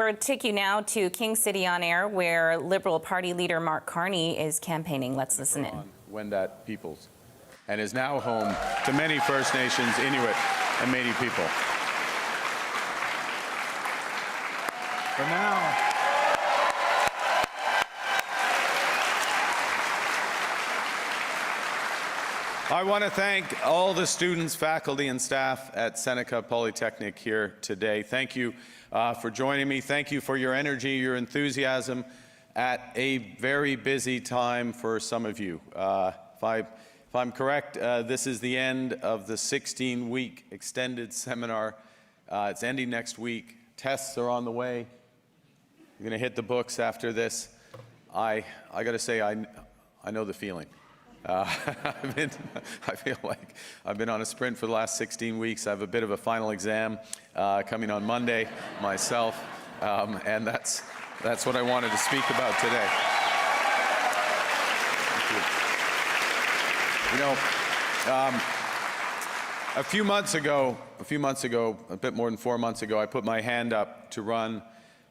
We'll take you now to King City on Air, where Liberal Party leader Mark Carney is campaigning. Let's listen in. Wendat peoples, and is now home to many First Nations, Inuit, and Métis people. For now, I want to thank all the students, faculty, and staff at Seneca Polytechnic here today. Thank you for joining me. Thank you for your energy, your enthusiasm at a very busy time for some of you. If I'm correct, this is the end of the 16-week extended seminar. It's ending next week. Tests are on the way. You're going to hit the books after this. I got to say, I know the feeling. I feel like I've been on a sprint for the last 16 weeks. I have a bit of a final exam coming on Monday myself, and that's what I wanted to speak about today. You know, a few months ago, a bit more than 4 months ago, I put my hand up to run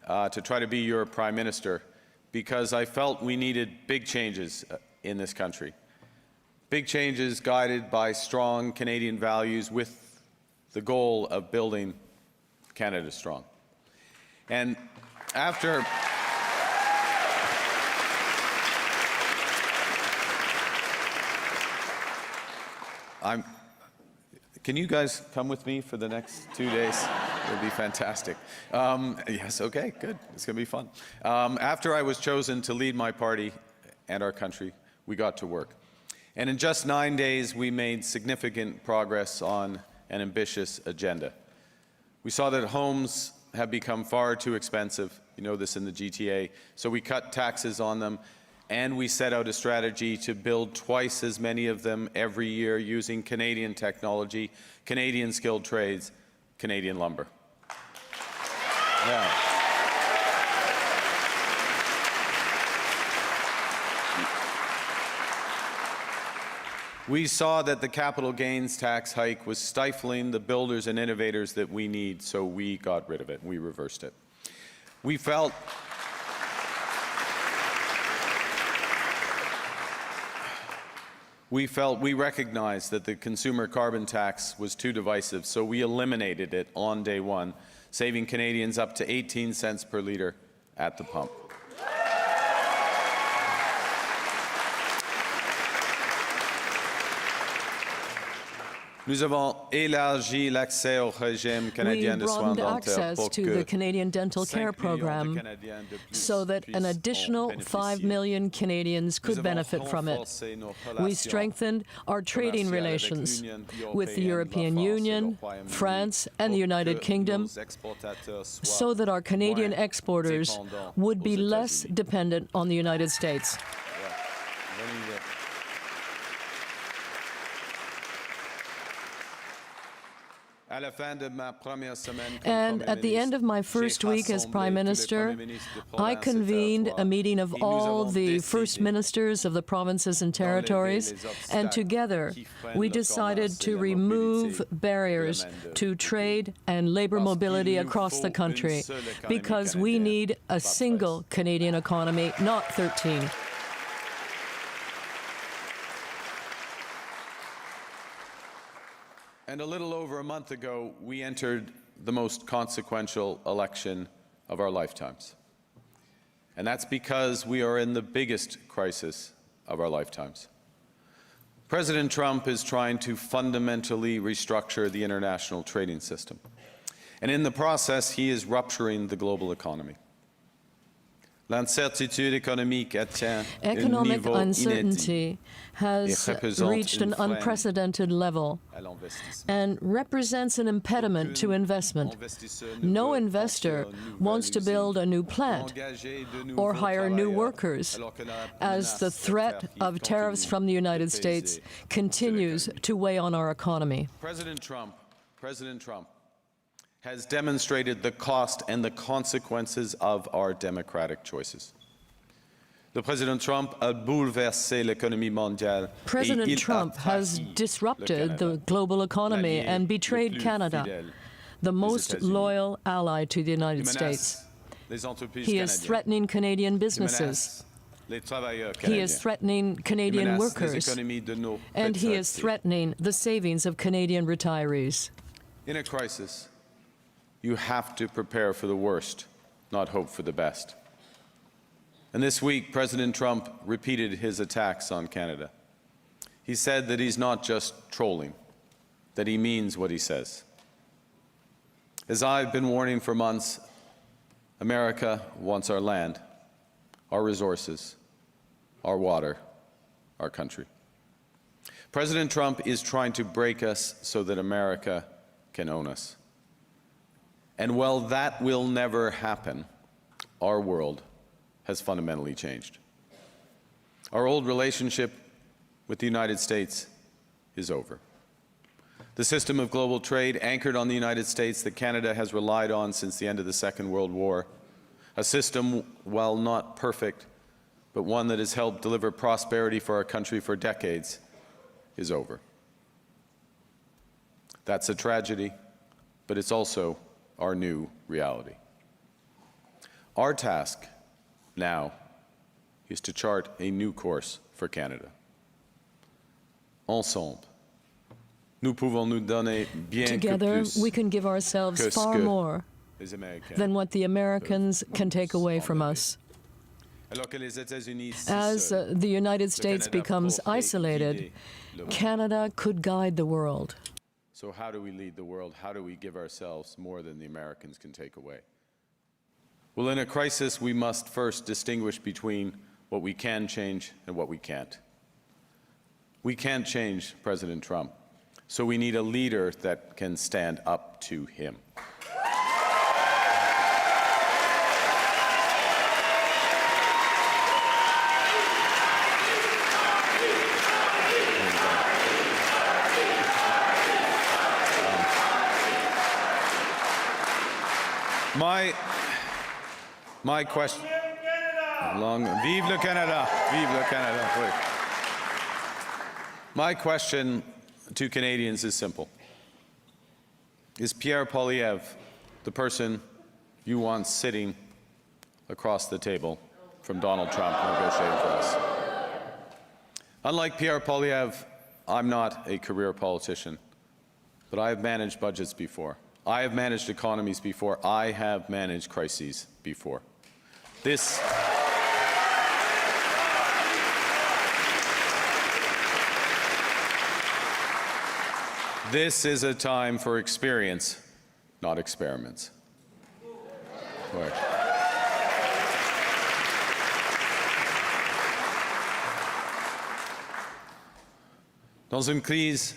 to try to be your Prime Minister because I felt we needed big changes in this country. Big changes guided by strong Canadian values with the goal of building Canada strong. And after can you guys come with me for the next 2 days? It would be fantastic. Yes, okay, good. It's going to be fun. After I was chosen to lead my party and our country, we got to work. And in just 9 days, we made significant progress on an ambitious agenda. We saw that homes have become far too expensive. You know this in the GTA. So we cut taxes on them, and we set out a strategy to build twice as many of them every year using Canadian technology, Canadian skilled trades, Canadian lumber. Yeah. We saw that the capital gains tax hike was stifling the builders and innovators that we need, so we got rid of it. We reversed it. We recognized that the consumer carbon tax was too divisive, so we eliminated it on day one, saving Canadians up to 18 cents per litre at the pump. Nous avons élargi l'accès au régime canadien de soins dentaires access to the Canadian Dental Care Program so that an additional 5 million Canadians could benefit from it. We strengthened our trading relations with the European Union, France, and the United Kingdom so that our Canadian exporters would be less dependent on the United States. And at the end of my first week as Prime Minister, I convened a meeting of all the First Ministers of the provinces and territories, and together we decided to remove barriers to trade and labor mobility across the country, because we need a single Canadian economy, not 13. And a little over a month ago, we entered the most consequential election of our lifetimes. And that's because we are in the biggest crisis of our lifetimes. President Trump is trying to fundamentally restructure the international trading system. And in the process, he is rupturing the global economy. Economic uncertainty has reached an unprecedented level and represents an impediment to investment. No investor wants to build a new plant or hire new workers as the threat of tariffs from the United States continues to weigh on our economy. President Trump has demonstrated the cost and the consequences of our democratic choices. President Trump has disrupted the global economy and betrayed Canada, the most loyal ally to the United States. les entreprises He is canadiennes. threatening Canadian Il businesses. menace les travailleurs He is canadiens. threatening Il Canadian menace les workers. économies de nos And he is retraités. threatening the savings of Canadian retirees. In a crisis, you have to prepare for the worst, not hope for the best. And this week, President Trump repeated his attacks on Canada. He said that he's not just trolling, that he means what he says. As I've been warning for months, America wants our land, our resources, our water, our country. President Trump is trying to break us so that America can own us. And while that will never happen, our world has fundamentally changed. Our old relationship with the United States is over. The system of global trade anchored on the United States that Canada has relied on since the end of the Second World War, a system, while not perfect, but one that has helped deliver prosperity for our country for decades, is over. That's a tragedy, but it's also our new reality. Our task now is to chart a new course for Canada. Ensemble, nous pouvons nous donner bien Together, que plus we can give ourselves que ce far que more les Américains than what the Americans can take away from us. Alors que les États-Unis As s'isolent, the United States Canada becomes pourrait isolated, guider le monde. Canada could guide the world. So how do we lead the world? How do we give ourselves more than the Americans can take away? Well, in a crisis, we must first distinguish between what we can change and what we can't. We can't change President Trump, so we need a leader that can stand up to him. My question. Vive le Canada! Vive le Canada! Oui. My question to Canadians is simple. Is Pierre Poilievre the person you want sitting across the table from Donald Trump negotiating for us? Unlike Pierre Poilievre, I'm not a career politician, but I have managed budgets before. I have managed economies before. I have managed crises before. This is a time for experience, not experiments. Right. Dans une crise,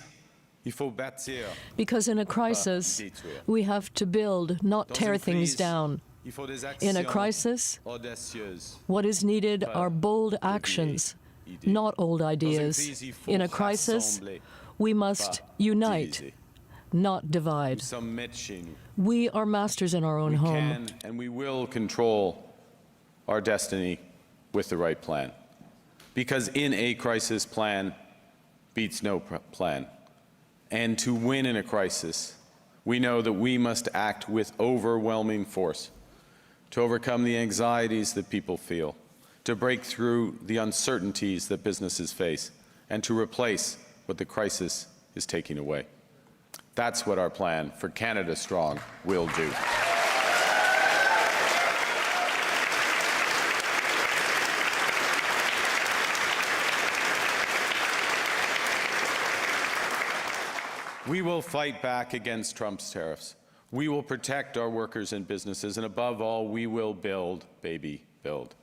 il faut bâtir. Because in a crisis, we have to build, not tear things down. In a crisis, what is needed are bold actions, not old ideas. In a crisis, we must unite, not divide. We are masters in our own home. We can and we will control our destiny with the right plan. Because in a crisis, plan beats no plan. And to win in a crisis, we know that we must act with overwhelming force to overcome the anxieties that people feel, to break through the uncertainties that businesses face, and to replace what the crisis is taking away. That's what our plan for Canada Strong will do. We will fight back against Trump's tariffs. We will protect our workers and businesses, and above all, we will build, baby, build.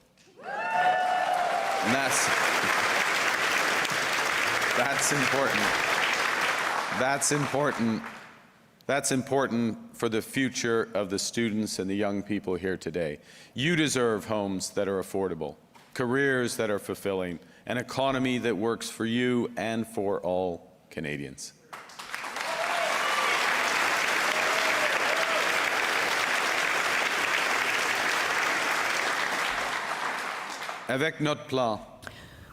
And that's important. That's important. That's important for the future of the students and the young people here today. You deserve homes that are affordable, careers that are fulfilling, an economy that works for you and for all Canadians. Avec notre plan,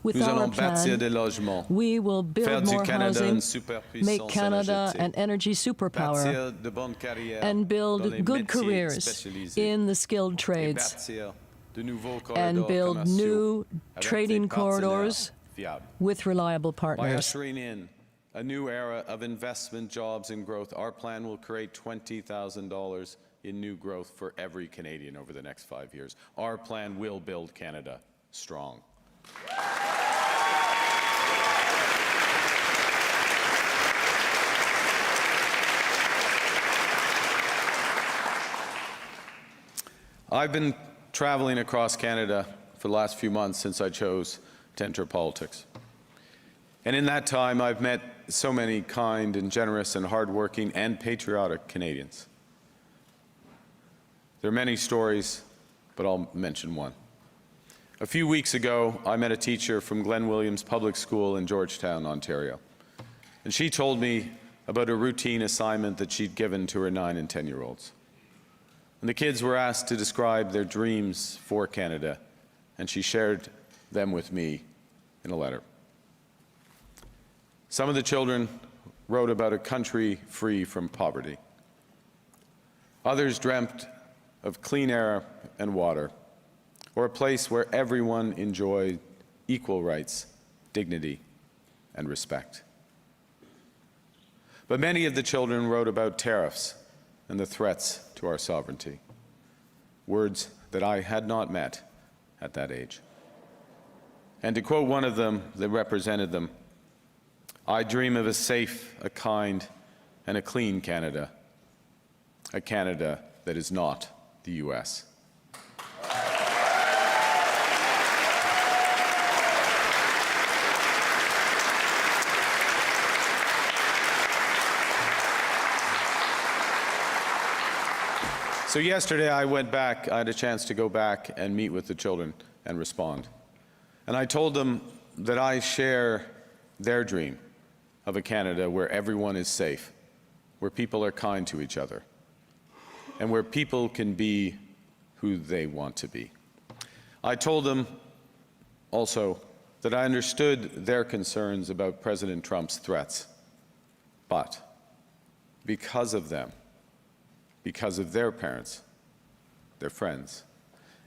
With Nous our allons bâtir plan, des logements, we will faire build du more Canada housing, une superpuissance make Canada an énergétique, energy superpower, bâtir de bonnes carrières and dans build les good métiers careers spécialisés, in the skilled et trades, bâtir de nouveaux and corridors build commerciaux new avec trading des partenaires corridors fiables. with reliable By partners. ushering in a new era of investment, jobs, and growth, our plan will create $20,000 in new growth for every Canadian over the next 5 years. Our plan will build Canada strong. I've been traveling across Canada for the last few months since I chose to enter politics. And in that time, I've met so many kind and generous and hardworking and patriotic Canadians. There are many stories, but I'll mention one. A few weeks ago, I met a teacher from Glen Williams Public School in Georgetown, Ontario. And she told me about a routine assignment that she'd given to her 9- and 10-year-olds. And the kids were asked to describe their dreams for Canada, and she shared them with me in a letter. Some of the children wrote about a country free from poverty. Others dreamt of clean air and water, or a place where everyone enjoyed equal rights, dignity, and respect. But many of the children wrote about tariffs and the threats to our sovereignty, words that I had not met at that age. And to quote one of them that represented them, I dream of a safe, a kind, and a clean Canada, a Canada that is not the U.S. So yesterday I went back, I had a chance to go back and meet with the children and respond. And I told them that I share their dream of a Canada where everyone is safe, where people are kind to each other, and where people can be who they want to be. I told them also that I understood their concerns about President Trump's threats, but because of them, because of their parents, their friends,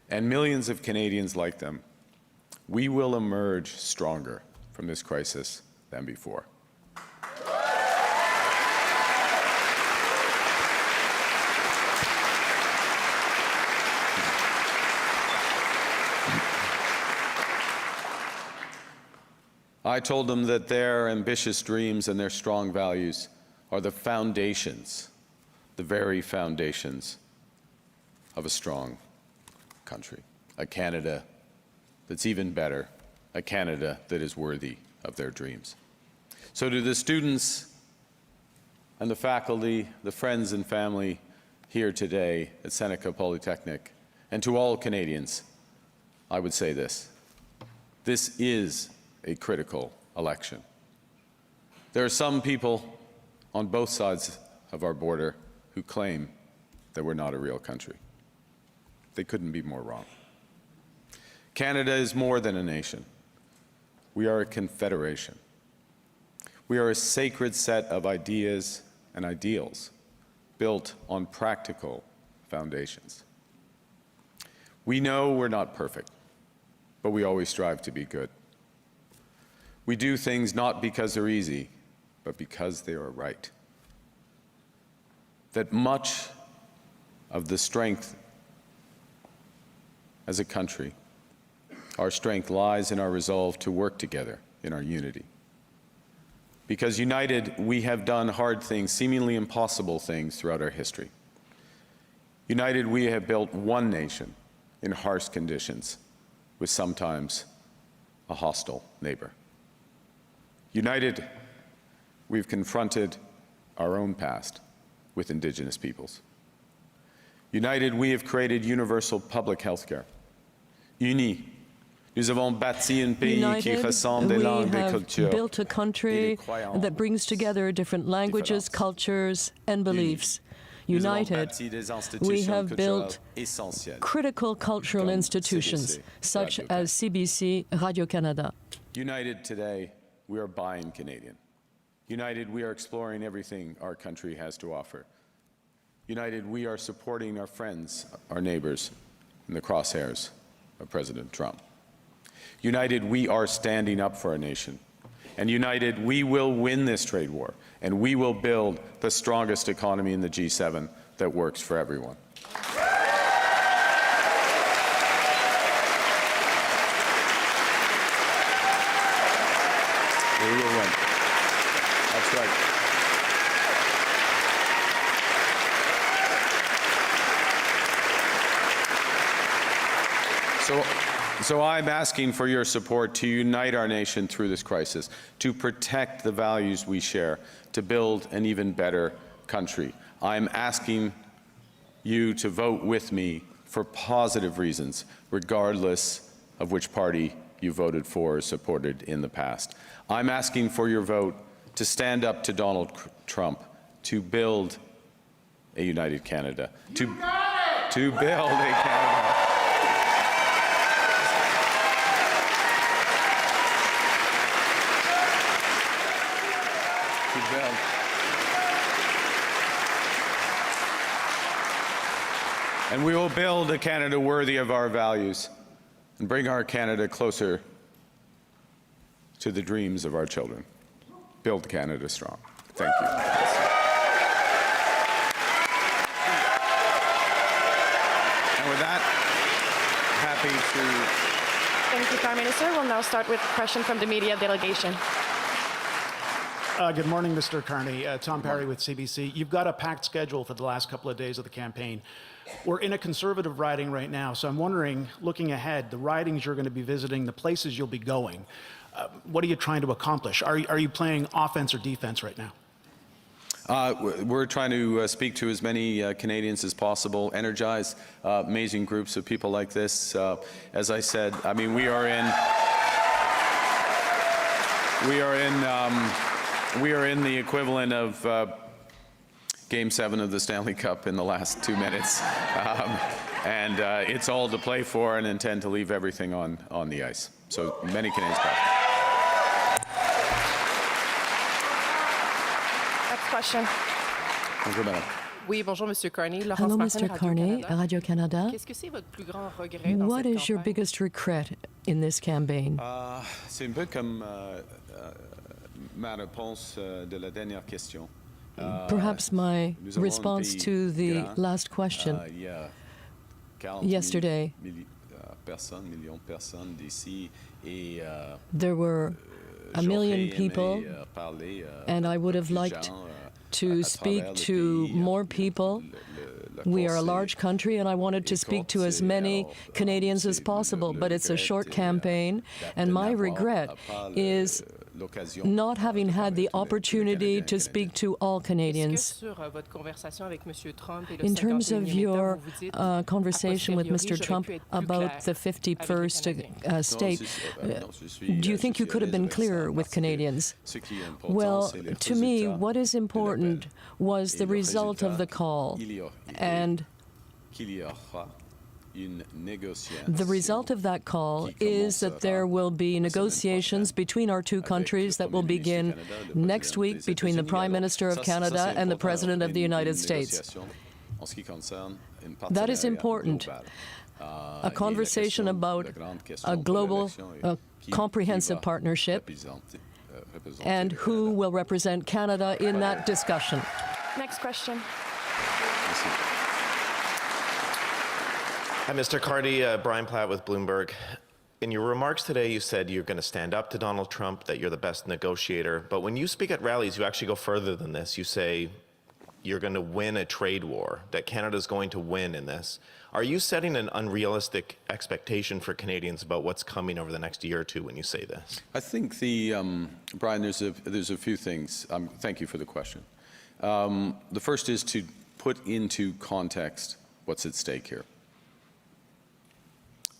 and millions of Canadians like them, we will emerge stronger from this crisis than before. I told them that their ambitious dreams and their strong values are the foundations, the very foundations of a strong country, a Canada that's even better, a Canada that is worthy of their dreams. So to the students and the faculty, the friends and family here today at Seneca Polytechnic, and to all Canadians, I would say this: this is a critical election. There are some people on both sides of our border who claim that we're not a real country. They couldn't be more wrong. Canada is more than a nation. We are a confederation. We are a sacred set of ideas and ideals built on practical foundations. We know we're not perfect, but we always strive to be good. We do things not because they're easy, but because they are right. That much of the strength as a country, our strength lies in our resolve to work together in our unity. Because united, we have done hard things, seemingly impossible things throughout our history. United, we have built one nation in harsh conditions with sometimes a hostile neighbor. United, we've confronted our own past with Indigenous peoples. United, we have created universal public health care. Unis, nous avons bâti un pays qui United, ressemble des we langues et have cultures. built a country that brings together different languages, cultures, and beliefs. United, we have built critical cultural institutions, such as CBC Radio-Canada. United today, we are buying Canadian. United, we are exploring everything our country has to offer. United, we are supporting our friends, our neighbors, in the crosshairs of President Trump. United, we are standing up for our nation. And united, we will win this trade war, and we will build the strongest economy in the G7 that works for everyone. We will win. That's right. So I'm asking for your support to unite our nation through this crisis, to protect the values we share, to build an even better country. I'm asking you to vote with me for positive reasons, regardless of which party you voted for or supported in the past. I'm asking for your vote to stand up to Donald Trump, to build a united Canada, to build a Canada. And we will build a Canada worthy of our values and bring our Canada closer to the dreams of our children. Build Canada strong. Thank you. And with that, happy to... Thank you, Prime Minister. We'll now start with a question from the media delegation. Good morning, Mr. Carney. Tom Perry with CBC. You've got a packed schedule for the last couple of days of the campaign. We're in a conservative riding right now, so I'm wondering, looking ahead, the ridings you're going to be visiting, the places you'll be going, what are you trying to accomplish? Are you playing offense or defense right now? We're trying to speak to as many Canadians as possible, energize amazing groups of people like this. As I said, I mean, we are in the equivalent of Game 7 of the Stanley Cup in the last 2 minutes. And it's all to play for and intend to leave everything on the ice. So many Canadians back. Next question. Thank you, madam. Oui, bonjour, Monsieur Carney. Hello, Mr. Carney, Radio-Canada. What is your biggest regret in this campaign? C'est un peu comme ma réponse de la dernière question. Perhaps my response to the last question yesterday. There were 1 million people, and I would have liked to speak to more people. We are a large country, and I wanted to speak to as many Canadians as possible, but it's a short campaign, and my regret is not having had the opportunity to speak to all Canadians. In terms of your conversation with Mr. Trump about the 51st state, do you think you could have been clearer with Canadians? Well, to me, what is important was the result of the call, and the result of that call is that there will be negotiations between our two countries that will begin next week between the Prime Minister of Canada and the President of the United States. That is important. A conversation about a global, comprehensive partnership and who will represent Canada in that discussion. Next question. Hi, Mr. Carney. Brian Platt with Bloomberg. In your remarks today, you said you're going to stand up to Donald Trump, that you're the best negotiator. But when you speak at rallies, you actually go further than this. You say you're going to win a trade war, that Canada's going to win in this. Are you setting an unrealistic expectation for Canadians about what's coming over the next year or two when you say this? I think Brian, there's a few things. Thank you for the question. The first is to put into context what's at stake here.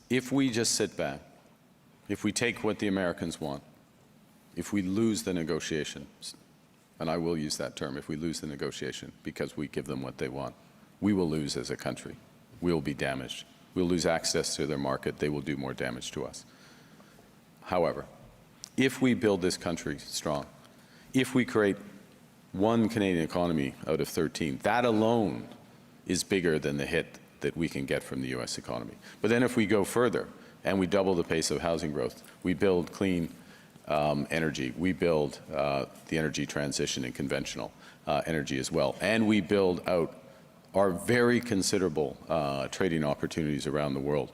If we just sit back, if we take what the Americans want, if we lose the negotiations, and I will use that term, if we lose the negotiation because we give them what they want, we will lose as a country. We will be damaged. We'll lose access to their market. They will do more damage to us. However, if we build this country strong, if we create one Canadian economy out of 13, that alone is bigger than the hit that we can get from the U.S. economy. But then if we go further and we double the pace of housing growth, we build clean energy, we build the energy transition and conventional energy as well, and we build out our very considerable trading opportunities around the world,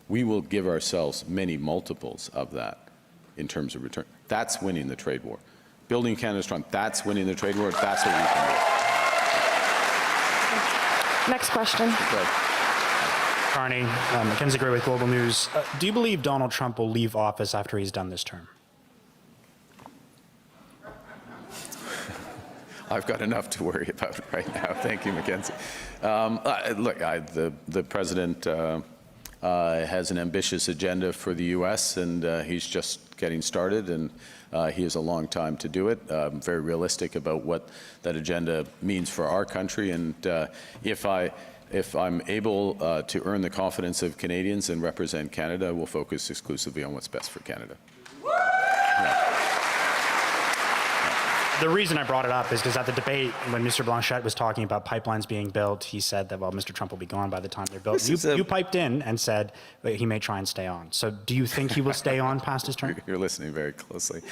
we will give ourselves many multiples of that in terms of return. That's winning the trade war. Building Canada strong, that's winning the trade war. That's what we can do. Next question. Okay. Carney, Mackenzie Gray with Global News. Do you believe Donald Trump will leave office after he's done this term? I've got enough to worry about right now. Thank you, Mackenzie. Look, the president has an ambitious agenda for the U.S., and he's just getting started, and he has a long time to do it. I'm very realistic about what that agenda means for our country, and if I'm able to earn the confidence of Canadians and represent Canada, we'll focus exclusively on what's best for Canada. Yeah. The reason I brought it up is because at the debate, when Mr. Blanchet was talking about pipelines being built, he said that, well, Mr. Trump will be gone by the time they're built. You piped in and said that he may try and stay on. So do you think he will stay on past his term? You're listening very closely.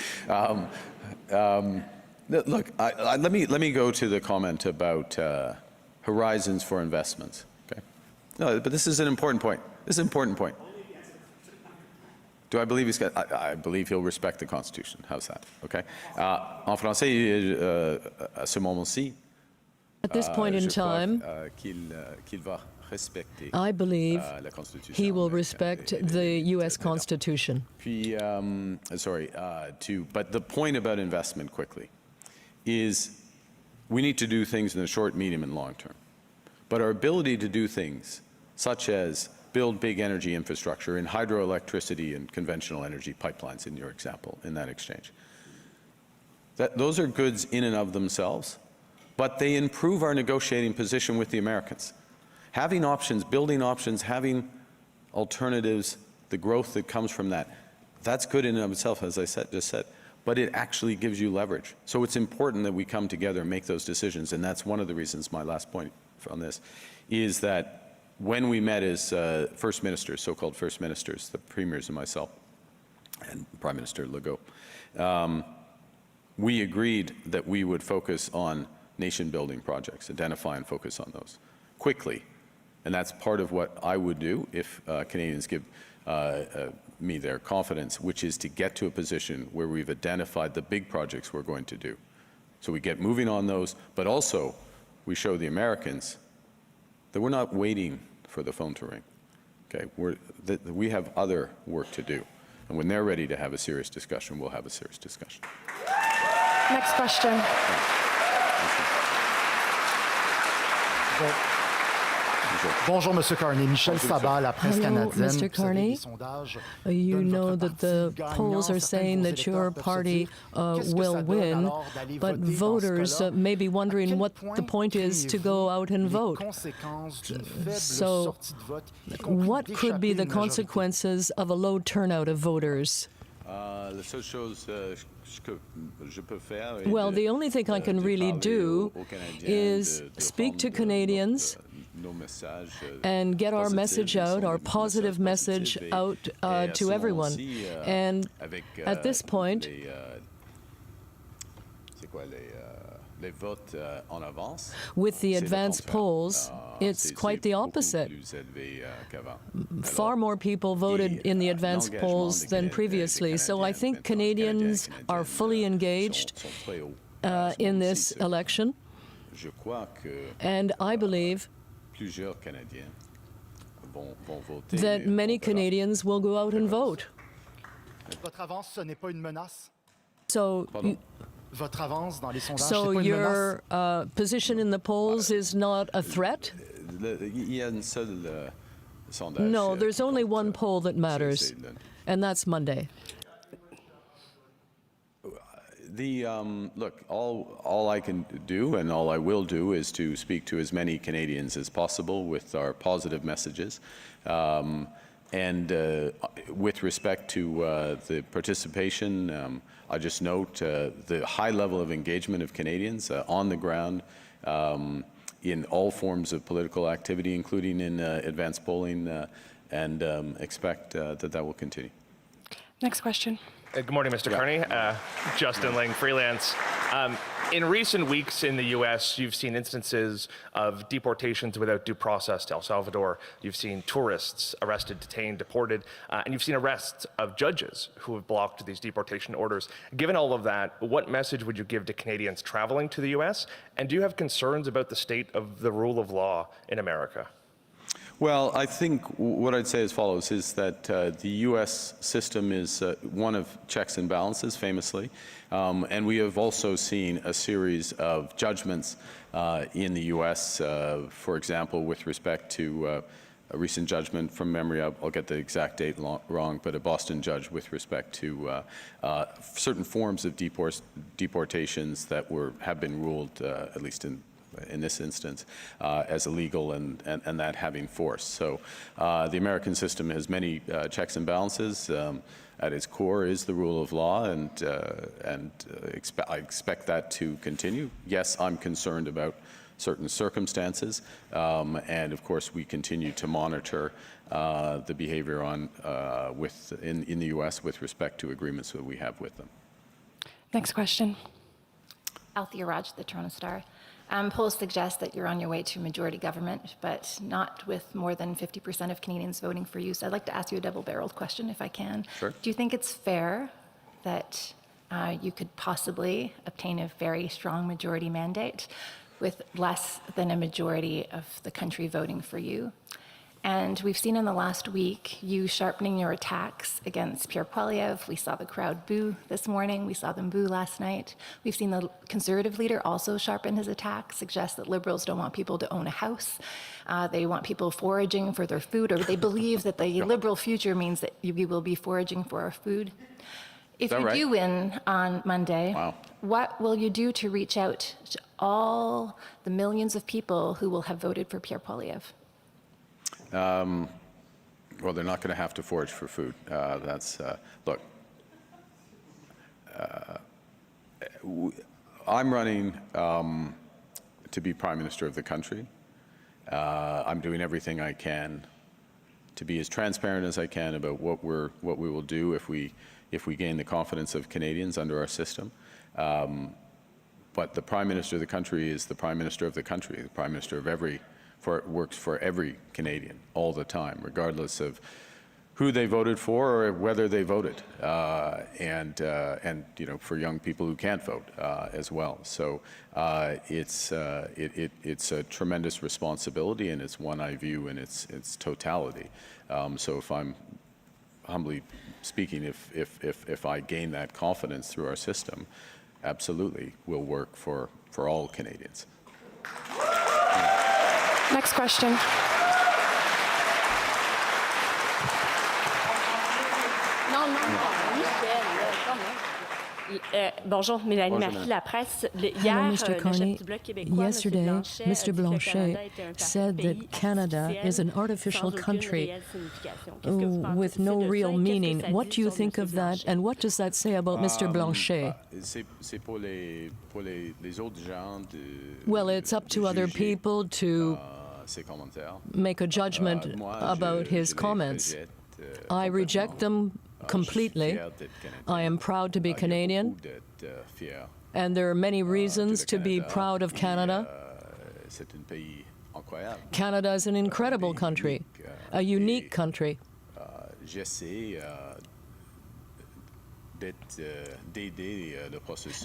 Look, let me go to the comment about horizons for investments. Okay? No, but this is an important point. This is an important point. Do I believe I believe he'll respect the Constitution. How's that? Okay. En français, à ce moment-ci, At this point in time, qu'il va respecter I believe la Constitution he will respect the U.S. Constitution. Puis, but the point about investment quickly is we need to do things in the short, medium, and long term. But our ability to do things such as build big energy infrastructure in hydroelectricity and conventional energy pipelines, in your example, in that exchange. Those are goods in and of themselves, but they improve our negotiating position with the Americans. Having options, building options, having alternatives, the growth that comes from that, that's good in and of itself, as I just said, but it actually gives you leverage. So it's important that we come together and make those decisions, and that's one of the reasons, my last point on this, is that when we met as first ministers, so-called first ministers, the premiers and myself, and Prime Minister Legault, we agreed that we would focus on nation-building projects, identify and focus on those quickly. And that's part of what I would do if Canadians give me their confidence, which is to get to a position where we've identified the big projects we're going to do. So we get moving on those, but also we show the Americans that we're not waiting for the phone to ring. Okay, we have other work to do. And when they're ready to have a serious discussion, we'll have a serious discussion. Next question. Bonjour, Monsieur Carney. Michel Sabat, la presse Hello, canadienne. Mr. Carney. You know that the polls are saying that your party will win, but voters may be wondering what the point is to go out and vote. So, what could be the consequences of a low turnout of voters? Well, the only thing I can really do is speak to Canadians and get our message out, our positive message out to everyone. And at this point, with the advance polls, it's quite the opposite. Far more people voted in the advance polls than previously. So I think Canadians are fully engaged in this election. And I believe that many Canadians will go out and vote. So your position in the polls is not a threat? No, there's only one poll that matters, and that's Monday. Look, all I can do and all I will do is to speak to as many Canadians as possible with our positive messages. With respect to the participation, I just note the high level of engagement of Canadians on the ground in all forms of political activity, including in advanced polling, and expect that will continue. Next question. Good morning, Mr. Carney. Justin Lang, freelance. In recent weeks in the U.S., you've seen instances of deportations without due process to El Salvador. You've seen tourists arrested, detained, deported, and you've seen arrests of judges who have blocked these deportation orders. Given all of that, what message would you give to Canadians traveling to the U.S.? And do you have concerns about the state of the rule of law in America? Well, I think what I'd say as follows is that the U.S. system is one of checks and balances, famously, and we have also seen a series of judgments in the U.S., for example, with respect to a recent judgment from memory, I'll get the exact date wrong, but a Boston judge with respect to certain forms of deportations that have been ruled, at least in this instance, as illegal and that having force. So the American system has many checks and balances. At its core is the rule of law, and I expect that to continue. Yes, I'm concerned about certain circumstances, and of course we continue to monitor the behavior in the U.S. with respect to agreements that we have with them. Next question. Althea Raj, the Toronto Star. Polls suggest that you're on your way to majority government, but not with more than 50% of Canadians voting for you. So I'd like to ask you a double-barreled question, if I can. Sure. Do you think it's fair that you could possibly obtain a very strong majority mandate with less than a majority of the country voting for you? And we've seen in the last week you sharpening your attacks against Pierre Poilievre. We saw the crowd boo this morning. We saw them boo last night. We've seen the Conservative leader also sharpen his attack, suggest that Liberals don't want people to own a house. They want people foraging for their food, or they believe that the Liberal future means that we will be foraging for our food. If you do win on Monday, what will you do to reach out to all the millions of people who will have voted for Pierre Poilievre? Well, they're not going to have to forage for food. Look, I'm running to be Prime Minister of the country. I'm doing everything I can to be as transparent as I can about what we will do if we gain the confidence of Canadians under our system. But the Prime Minister of the country is the Prime Minister of the country, the Prime Minister of works for every Canadian all the time, regardless of who they voted for or whether they voted, and for young people who can't vote as well. So it's a tremendous responsibility, and it's one I view in its totality. So if I'm humbly speaking, if I gain that confidence through our system, absolutely, we'll work for all Canadians. Next question. Bonjour, Mélanie Marie, La Presse. Hello, Mr. Carney. Yesterday, Mr. Blanchet said that Canada is an artificial country with no real meaning. What do you think of that, and what does that say about Mr. Blanchet? Well, it's up to other people to make a judgment about his comments. I reject them completely. I am proud to be Canadian, and there are many reasons to be proud of Canada. Canada is an incredible country, a unique country.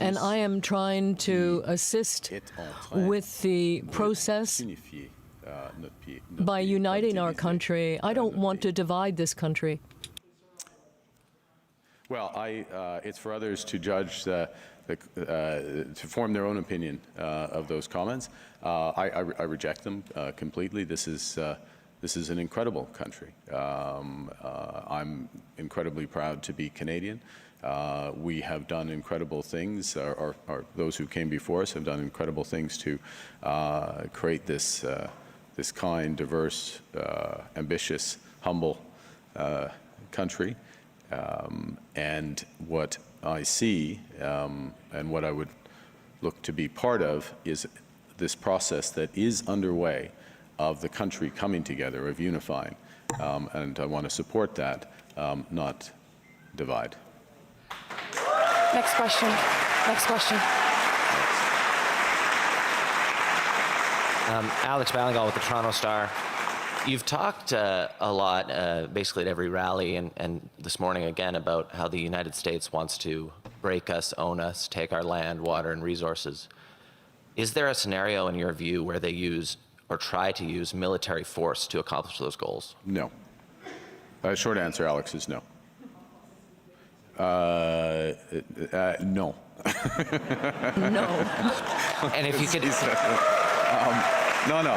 And I am trying to assist with the process by uniting our country. I don't want to divide this country. Well, it's for others to judge, to form their own opinion of those comments. I reject them completely. This is an incredible country. I'm incredibly proud to be Canadian. We have done incredible things, or those who came before us have done incredible things to create this kind, diverse, ambitious, humble country. And what I see and what I would look to be part of is this process that is underway of the country coming together, of unifying. And I want to support that, not divide. Next question. Next question. Alex Ballingall with the Toronto Star. You've talked a lot, basically at every rally, and this morning again, about how the United States wants to break us, own us, take our land, water, and resources. Is there a scenario, in your view, where they use or try to use military force to accomplish those goals? No. Short answer, Alex, is no. No. No. And if you could... No.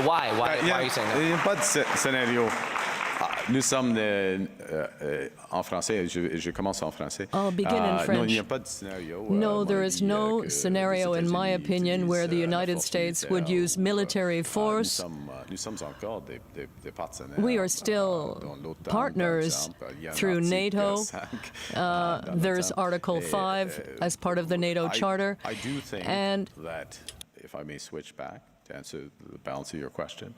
Why? Why are you saying that? Il n'y a pas de scénario. Nous sommes en français, je commence en français. I'll begin in French. Non, il n'y a pas de scénario. No, there is no scenario, in my opinion, where the United States would use military force. Nous sommes encore des partenaires. We are still partners through NATO. There's Article 5 as part of the NATO Charter. I do think that, if I may switch back to answer the balance of your question,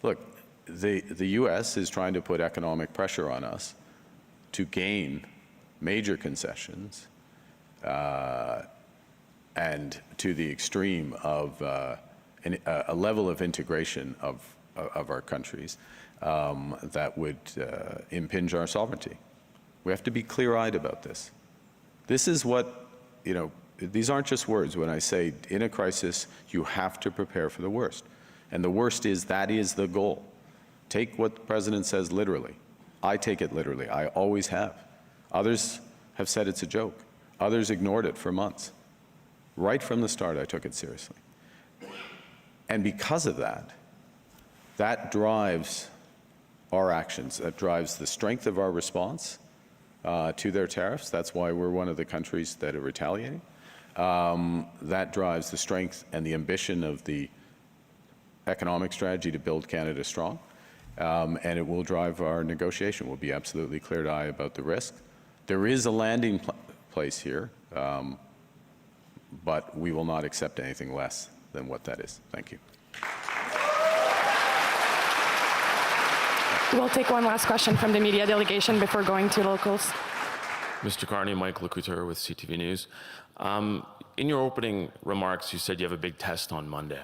look, the U.S. is trying to put economic pressure on us to gain major concessions and to the extreme of a level of integration of our countries that would impinge our sovereignty. We have to be clear-eyed about this. This is what, these aren't just words. When I say in a crisis, you have to prepare for the worst. And the worst is that is the goal. Take what the president says literally. I take it literally. I always have. Others have said it's a joke. Others ignored it for months. Right from the start, I took it seriously. And because of that, that drives our actions. That drives the strength of our response to their tariffs. That's why we're one of the countries that are retaliating. That drives the strength and the ambition of the economic strategy to build Canada strong. And it will drive our negotiation. We'll be absolutely clear-eyed about the risk. There is a landing place here, but we will not accept anything less than what that is. Thank you. We'll take one last question from the media delegation before going to locals. Mr. Carney, Mike Lecouteur with CTV News. In your opening remarks, you said you have a big test on Monday.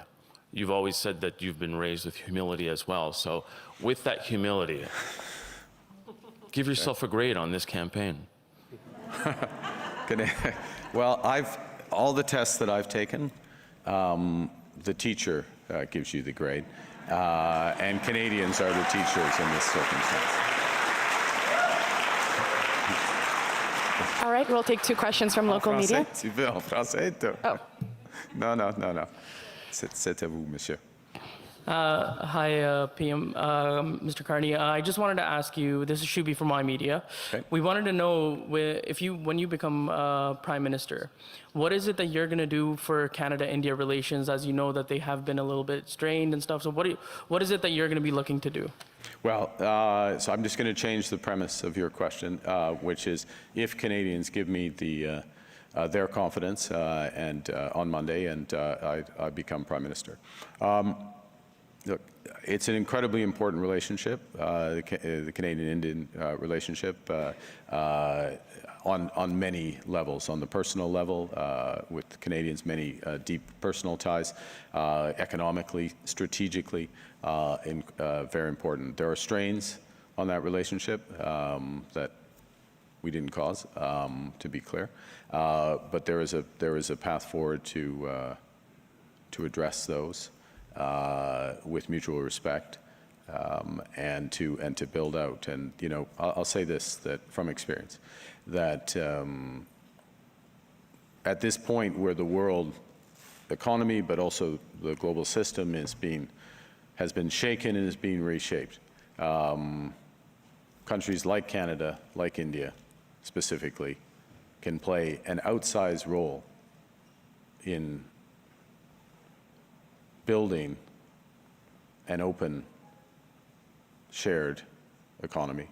You've always said that you've been raised with humility as well. So with that humility, give yourself a grade on this campaign. Well, all the tests that I've taken, the teacher gives you the grade, and Canadians are the teachers in this circumstance. All right, we'll take two questions from local media. Tu veux en français? Oh. Non. C'est à vous, monsieur. Hi, PM. Mr. Carney, I just wanted to ask you, this is Shubi from iMedia. Okay. We wanted to know, when you become Prime Minister, what is it that you're going to do for Canada-India relations, as you know that they have been a little bit strained and stuff? So what is it that you're going to be looking to do? Well, so I'm just going to change the premise of your question, which is if Canadians give me their confidence and on Monday, and I become Prime Minister. Look, it's an incredibly important relationship, the Canadian-Indian relationship, on many levels. On the personal level, with Canadians, many deep personal ties, economically, strategically, very important. There are strains on that relationship that we didn't cause, to be clear, but there is a path forward to address those with mutual respect and to build out. And I'll say this, that from experience, that at this point where the world economy, but also the global system has been shaken and is being reshaped, countries like Canada, like India, specifically can play an outsized role in building an open, shared economy,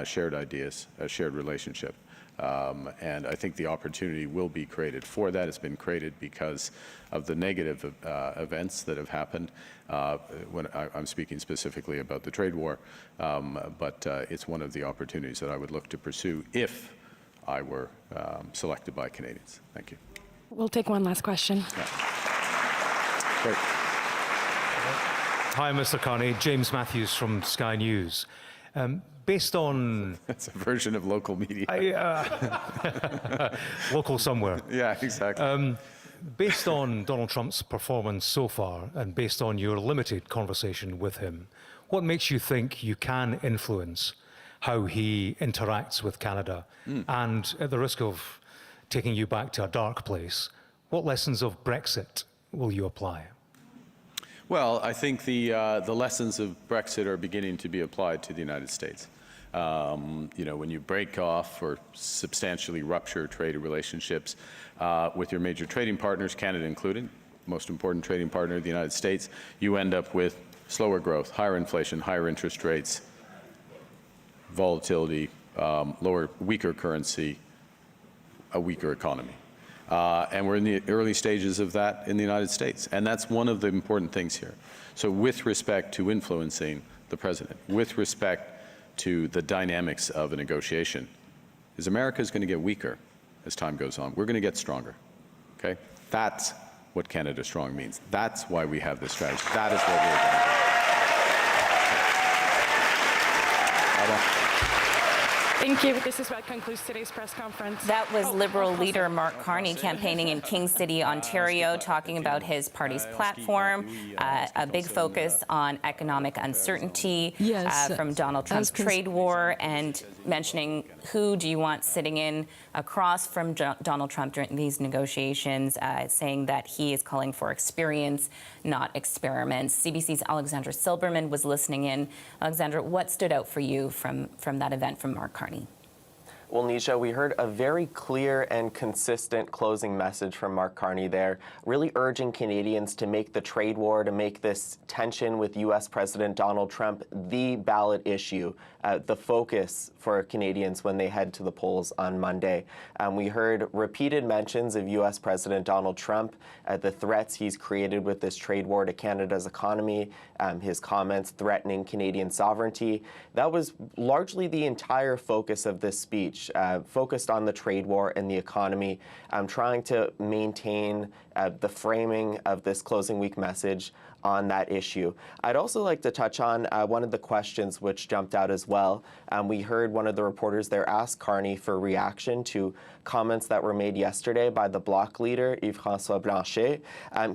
shared ideas, a shared relationship. And I think the opportunity will be created for that. It's been created because of the negative events that have happened. When I'm speaking specifically about the trade war, but it's one of the opportunities that I would look to pursue if I were selected by Canadians. Thank you. We'll take one last question. Yeah. Great. Hi, Mr. Carney. James Matthews from Sky News. Based on... That's a version of local media. Local somewhere. Yeah, exactly. Based on Donald Trump's performance so far, and based on your limited conversation with him, what makes you think you can influence how he interacts with Canada? And at the risk of taking you back to a dark place, what lessons of Brexit will you apply? Well, I think the lessons of Brexit are beginning to be applied to the United States. You know, when you break off or substantially rupture trade relationships with your major trading partners, Canada included, most important trading partner, the United States, you end up with slower growth, higher inflation, higher interest rates, volatility, weaker currency, a weaker economy. And we're in the early stages of that in the United States. And that's one of the important things here. So with respect to influencing the president, with respect to the dynamics of a negotiation, is America is going to get weaker as time goes on. We're going to get stronger. Okay? That's what Canada Strong means. That's why we have this strategy. That is what we're going to do. Thank you. This is what concludes today's press conference. That was Liberal leader Mark Carney campaigning in King City, Ontario, talking about his party's platform, a big focus on economic uncertainty from Donald Trump's trade war, and mentioning who do you want sitting in across from Donald Trump during these negotiations, saying that he is calling for experience, not experiments. CBC's Alexandra Silberman was listening in. Alexandra, what stood out for you from that event from Mark Carney? Well, Nisha, we heard a very clear and consistent closing message from Mark Carney there, really urging Canadians to make the trade war, to make this tension with U.S. President Donald Trump the ballot issue, the focus for Canadians when they head to the polls on Monday. We heard repeated mentions of U.S. President Donald Trump, the threats he's created with this trade war to Canada's economy, his comments threatening Canadian sovereignty. That was largely the entire focus of this speech. Focused on the trade war and the economy, trying to maintain the framing of this closing week message on that issue. I'd also like to touch on one of the questions which jumped out as well. We heard one of the reporters there ask Carney for reaction to comments that were made yesterday by the Bloc leader, Yves-François Blanchet.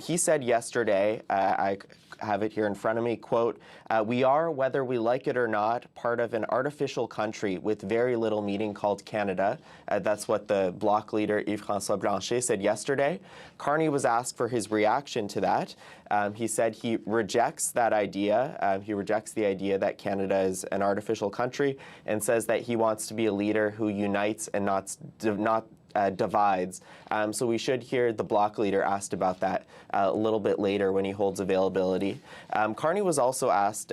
He said yesterday, I have it here in front of me, quote, "We are, whether we like it or not, part of an artificial country with very little meaning called Canada." That's what the Bloc leader, Yves-François Blanchet, said yesterday. Carney was asked for his reaction to that. He said he rejects that idea. He rejects the idea that Canada is an artificial country, and says that he wants to be a leader who unites and not divides. So we should hear the Bloc leader asked about that a little bit later when he holds availability. Carney was also asked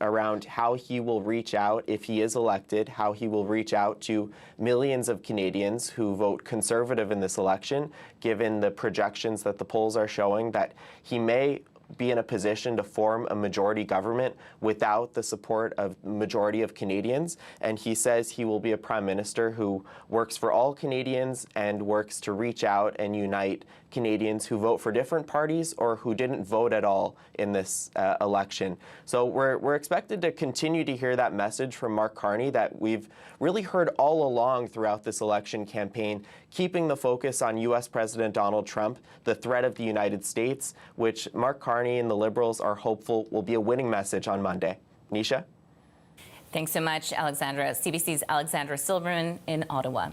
around how he will reach out, if he is elected, how he will reach out to millions of Canadians who vote Conservative in this election, given the projections that the polls are showing that he may be in a position to form a majority government without the support of the majority of Canadians. And he says he will be a prime minister who works for all Canadians and works to reach out and unite Canadians who vote for different parties or who didn't vote at all in this election. So we're expected to continue to hear that message from Mark Carney that we've really heard all along throughout this election campaign, keeping the focus on U.S. President Donald Trump, the threat of the United States, which Mark Carney and the Liberals are hopeful will be a winning message on Monday. Nisha? Thanks so much, Alexandra. CBC's Alexandra Silberman in Ottawa.